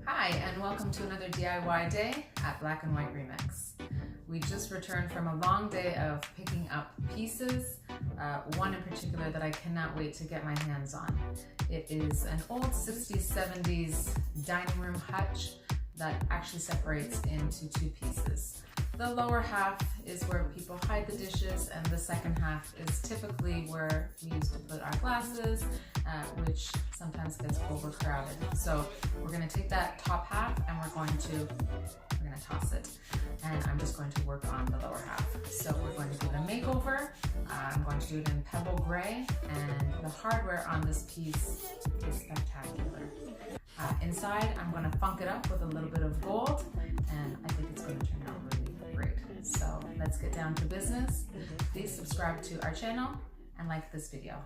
Hi, and welcome to another DIY day at Black and White Remix. We just returned from a long day of picking up pieces, one in particular that I cannot wait to get my hands on. It is an old 60s, 70s dining room hutch that actually separates into two pieces. The lower half is where people hide the dishes, and the second half is typically where we used to put our glasses, which sometimes gets overcrowded. So we're going to take that top half and we're going to toss it, and I'm just going to work on the lower half. So we're going to do the makeover. I'm going to do it in pebble gray, and the hardware on this piece is spectacular. Inside, I'm going to funk it up with a little bit of gold, and I think it's going to turn out really great. So let's get down to business. Please subscribe to our channel and like this video.